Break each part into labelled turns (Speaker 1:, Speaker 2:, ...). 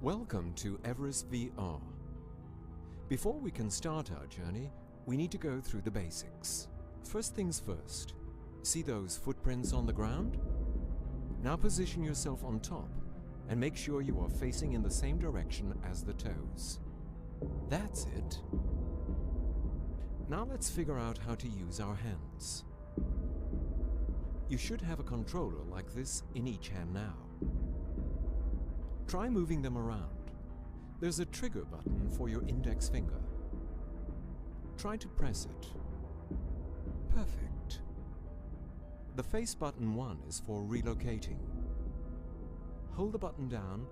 Speaker 1: Welcome to EverestVR. Before we can start our journey, we need to go through the basics. First things first, see those footprints on the ground? Now position yourself on top and make sure you are facing in the same direction as the toes. That's it. Now let's figure out how to use our hands. You should have a controller like this in each hand now. Try moving them around. There's a trigger button for your index finger. Try to press it. Perfect. The face button 1 is for relocating. Hold the button down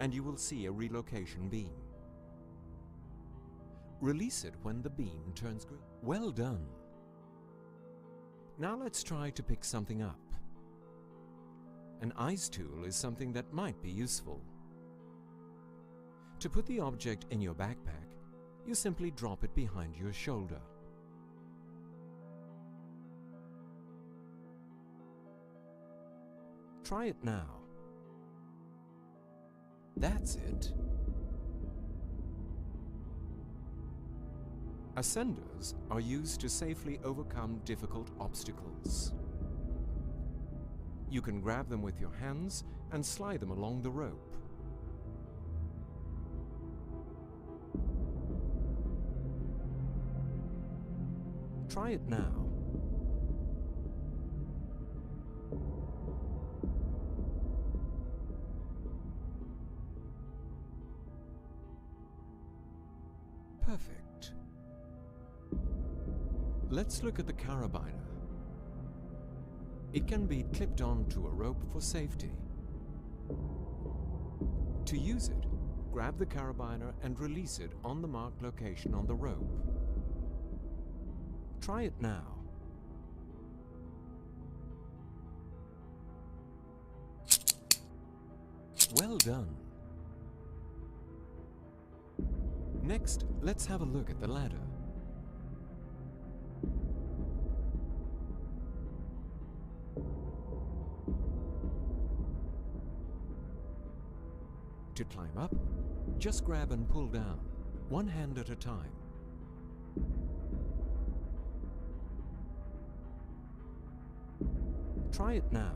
Speaker 1: and you will see a relocation beam. Release it when the beam turns green. Well done. Now let's try to pick something up. An ice tool is something that might be useful. To put the object in your backpack, you simply drop it behind your shoulder. Try it now. That's it. Ascenders are used to safely overcome difficult obstacles. You can grab them with your hands and slide them along the rope. Try it now. Perfect. Let's look at the carabiner. It can be clipped onto a rope for safety. To use it, grab the carabiner and release it on the marked location on the rope. Try it now. Well done. Next, let's have a look at the ladder. To climb up, just grab and pull down, one hand at a time. Try it now.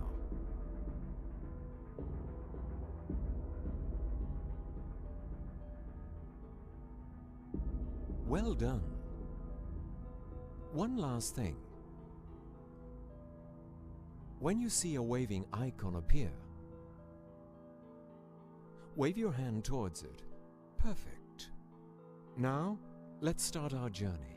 Speaker 1: Well done. One last thing. When you see a waving icon appear, wave your hand towards it. Perfect. Now, let's start our journey.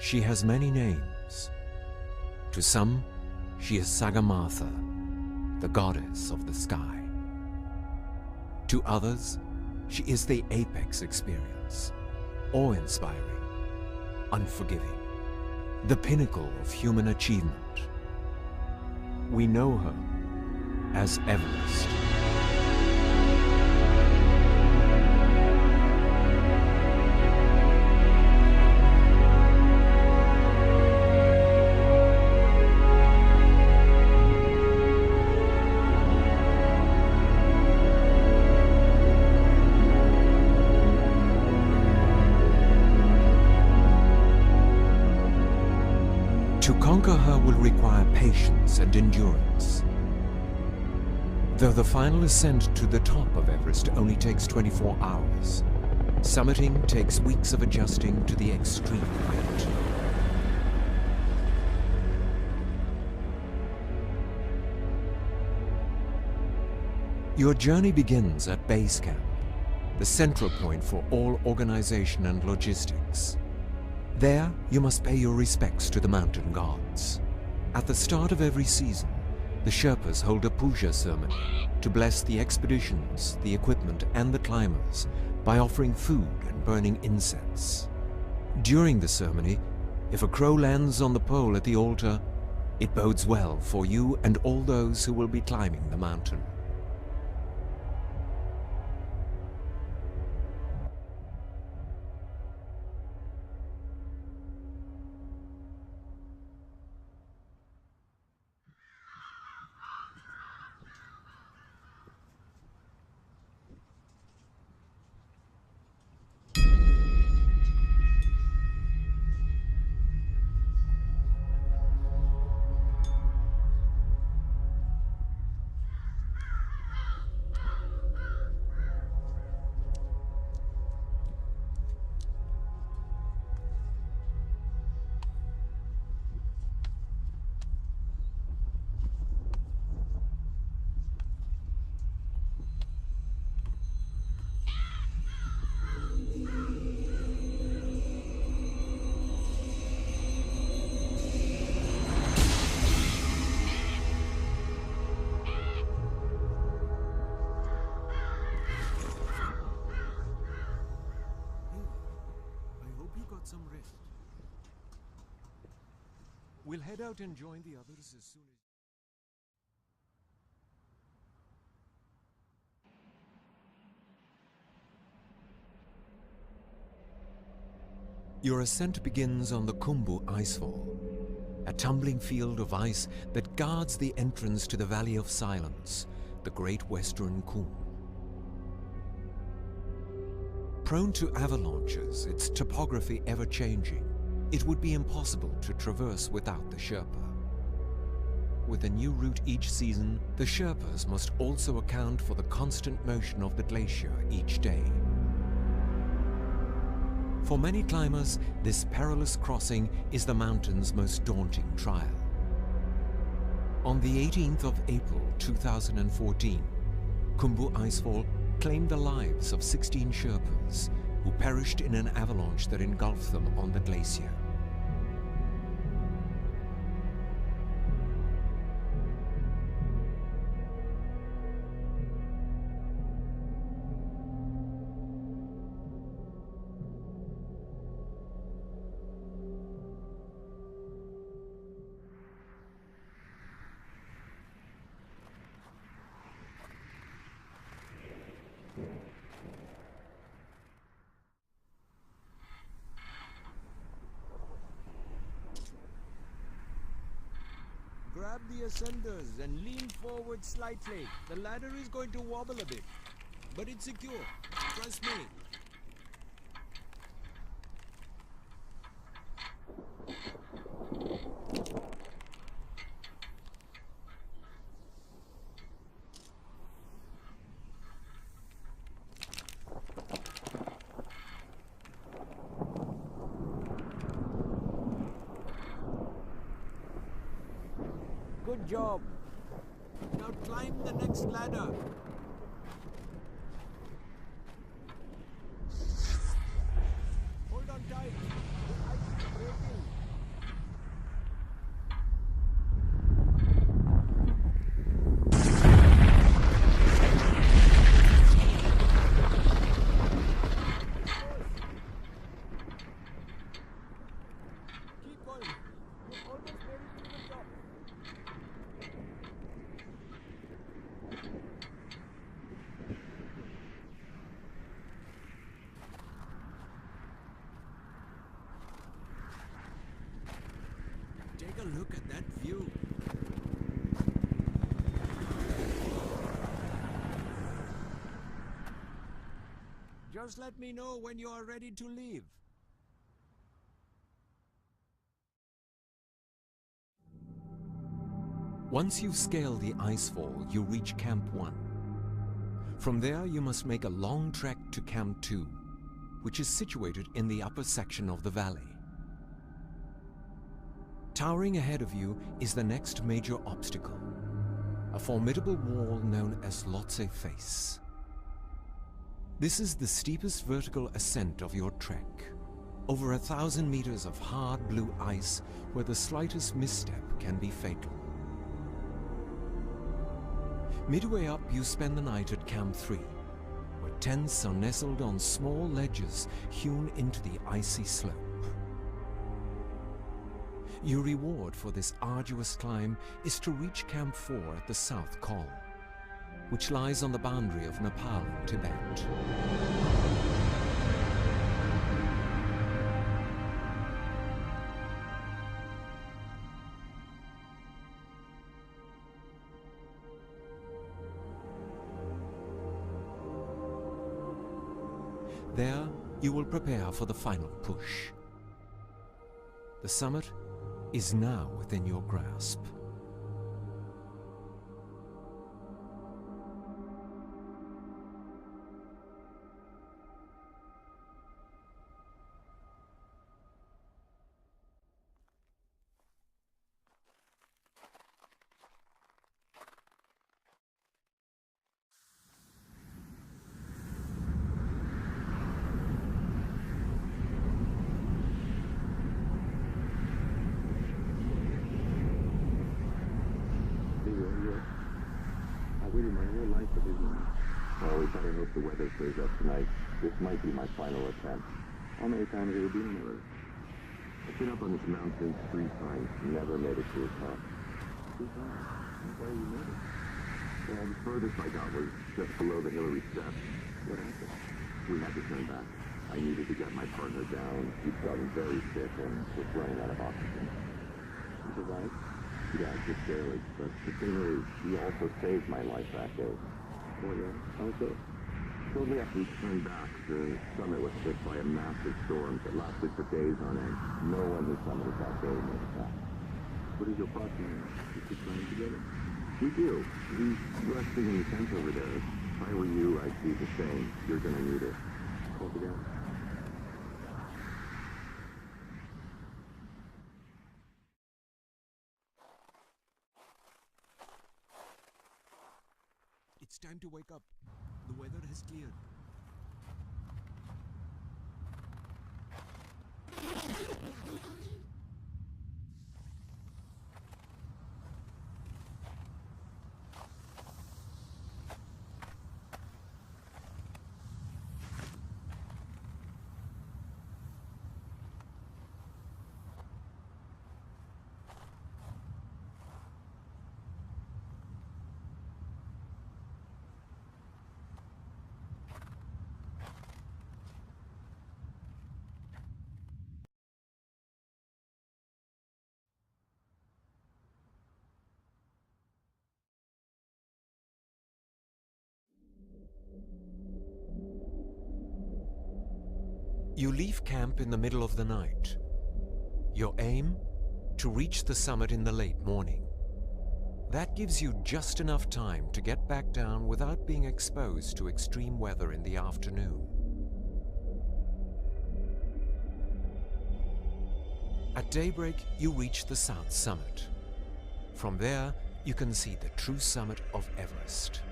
Speaker 1: She has many names. To some, she is Sagamartha, the goddess of the sky. To others, she is the apex experience, awe-inspiring, unforgiving, the pinnacle of human achievement. We know her as Everest. To conquer her will require patience and endurance. Though the final ascent to the top of Everest only takes 24 hours, summiting takes weeks of adjusting to the extreme height. Your journey begins at base camp, the central point for all organization and logistics. There, you must pay your respects to the mountain gods. At the start of every season, the Sherpas hold a puja ceremony to bless the expeditions, the equipment, and the climbers by offering food and burning incense. During the ceremony, if a crow lands on the pole at the altar, it bodes well for you and all those who will be climbing the mountain. get some rest. We'll head out and join the others as soon as... Your ascent begins on the Khumbu Icefall, a tumbling field of ice that guards the entrance to the Valley of Silence, the Great Western Khum. Prone to avalanches, its topography ever-changing, it would be impossible to traverse without the Sherpa. With a new route each season, the Sherpas must also account for the constant motion of the glacier each day. For many climbers, this perilous crossing is the mountain's most daunting trial. On the 18th of April 2014, Khumbu Icefall claimed the lives of 16 Sherpas who perished in an avalanche that engulfed them on the glacier.
Speaker 2: Grab the ascenders and lean forward slightly. The ladder is going to wobble a bit, but it's secure. Trust me. Good job. Now climb the next ladder. Hold on tight. The ice is breaking. Keep going. You're almost ready to the top. Take a look at that view. Just let me know when you are ready to leave.
Speaker 1: Once you scale the icefall, you reach Camp 1. From there, you must make a long trek to Camp 2, which is situated in the upper section of the valley. Towering ahead of you is the next major obstacle, a formidable wall known as Lhotse Face. This is the steepest vertical ascent of your trek, over 1,000 meters of hard blue ice where the slightest misstep can be fatal. Midway up, you spend the night at Camp 3, where tents are nestled on small ledges hewn into the icy slope. Your reward for this arduous climb is to reach Camp 4 at the South Col, which lies on the boundary of Nepal and Tibet. There, you will prepare for the final push. The summit is now within your grasp.
Speaker 3: Well, we better hope the weather clears up tonight. This might be my final attempt. How many times will it be in the been up on this mountain 3 times, never made it to the top. 3 times? That's why you made it. Well, the furthest I got was just below the Hillary steps. What happened? We had to turn back. I needed to get my partner down. He'd gotten very sick and was running out of oxygen. He survived? Yeah, just barely. But the thing is, he also saved my life that day. Oh yeah? How so? Shortly after we turned back, the summit was hit by a massive storm that lasted for days on end. No one who summited that day made it back. What is your partner? You keep playing together? We do. He's resting in the tent over there. If I were you, I'd do the same. You're gonna need it. Hold it down.
Speaker 2: It's time to wake up. The weather has cleared.
Speaker 1: You leave camp in the middle of the night. Your aim? To reach the summit in the late morning. That gives you just enough time to get back down without being exposed to extreme weather in the afternoon. At daybreak, you reach the South Summit. From there, you can see the true summit of Everest.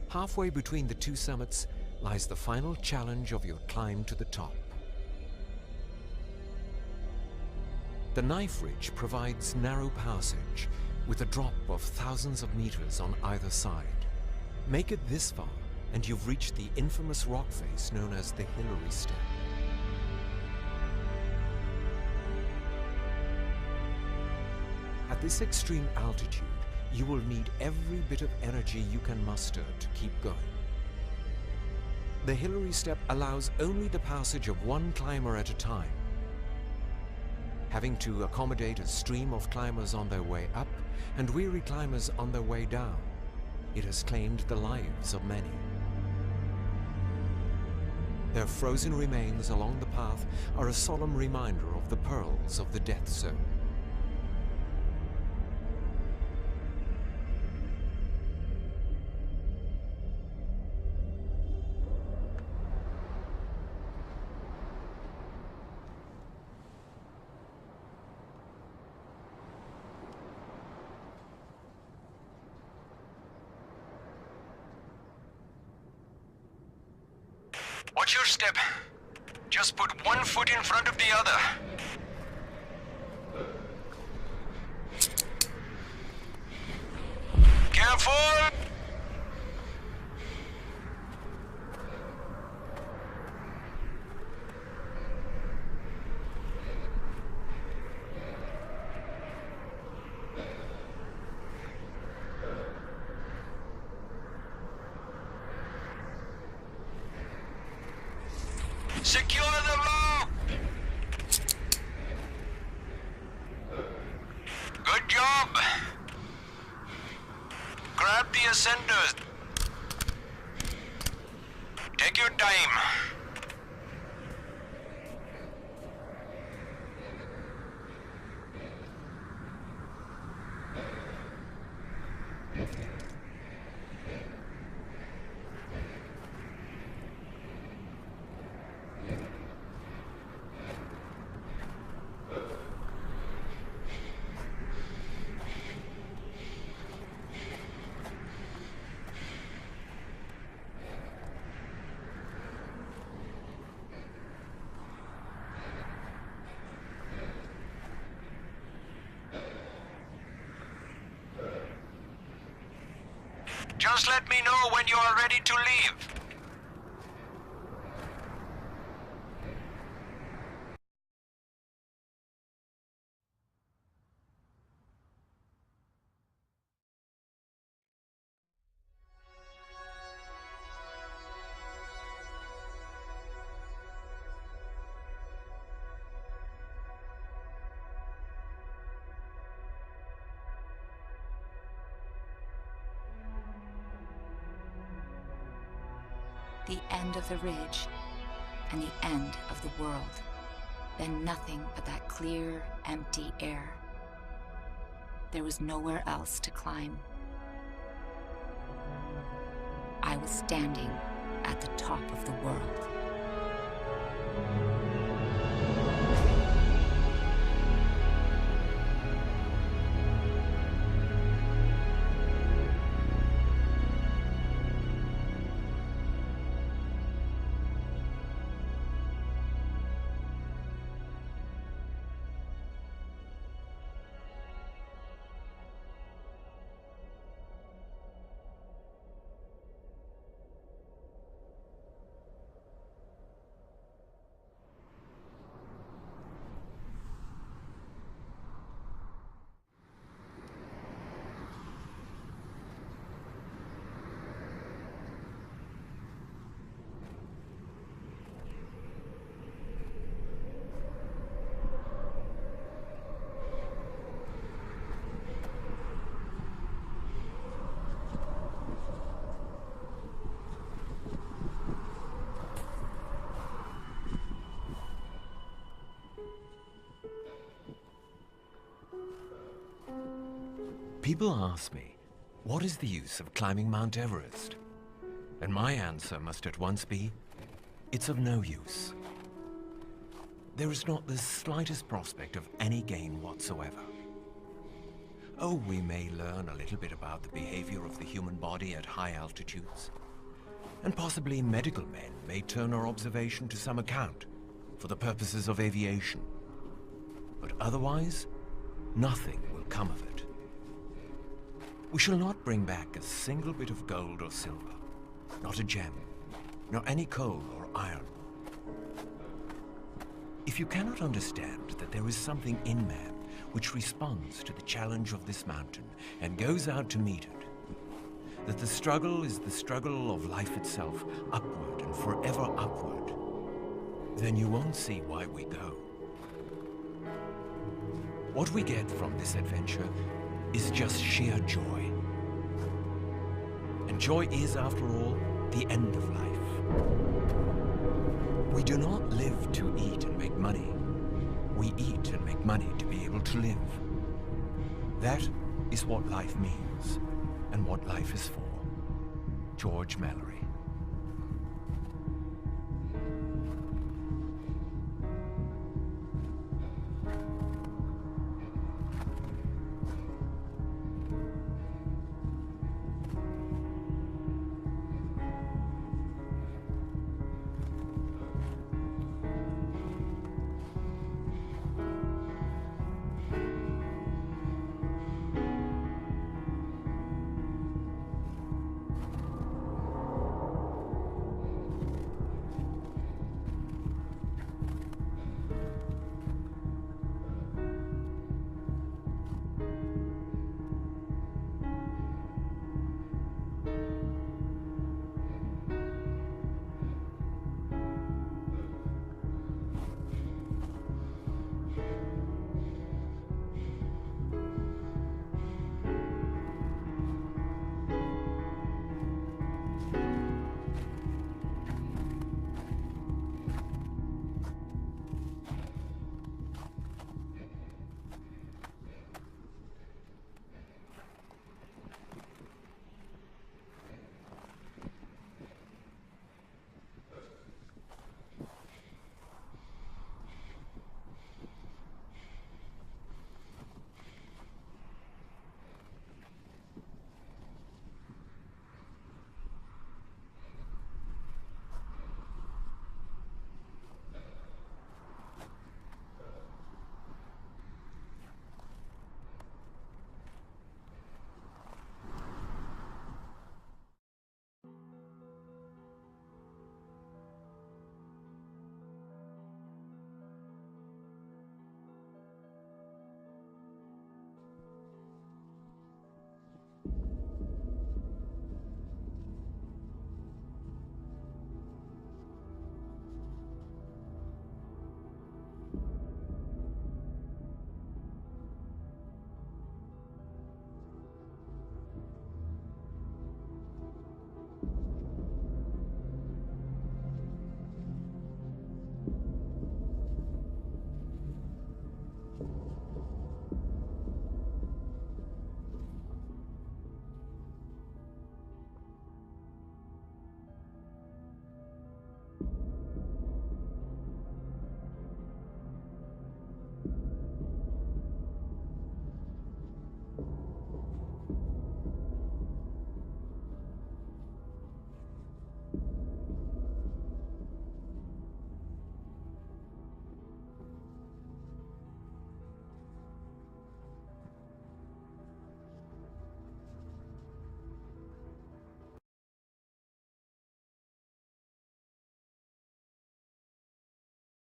Speaker 1: Halfway between the two summits lies the final challenge of your climb to the top. The knife ridge provides narrow passage with a drop of thousands of meters on either side. Make it this far and you've reached the infamous rock face known as the Hillary Step. At this extreme altitude, you will need every bit of energy you can muster to keep going. The Hillary Step allows only the passage of one climber at a time. Having to accommodate a stream of climbers on their way up and weary climbers on their way down, it has claimed the lives of many. Their frozen remains along the path are a solemn reminder of the perils of the death zone.
Speaker 4: Watch your step. Just put one foot in front of the other. Careful! Secure the rope! Good job! Grab the ascenders. Take your time. Just let me know when you are ready to leave.
Speaker 5: The end of the ridge, and the end of the world. Then nothing but that clear, empty air. There was nowhere else to climb. I was standing at the top of the world.
Speaker 1: People ask me, what is the use of climbing Mount Everest? And my answer must at once be, it's of no use. There is not the slightest prospect of any gain whatsoever. Oh, we may learn a little bit about the behavior of the human body at high altitudes. And possibly medical men may turn our observation to some account for the purposes of aviation. But otherwise, nothing will come of it. We shall not bring back a single bit of gold or silver, not a gem, nor any coal or iron. If you cannot understand that there is something in man which responds to the challenge of this mountain and goes out to meet it, that the struggle is the struggle of life itself, upward and forever upward, then you won't see why we go. What we get from this adventure is just sheer joy. And joy is, after all, the end of life. We do not live to eat and make money. We eat and make money to be able to live. That is what life means, and what life is for. George Mallory.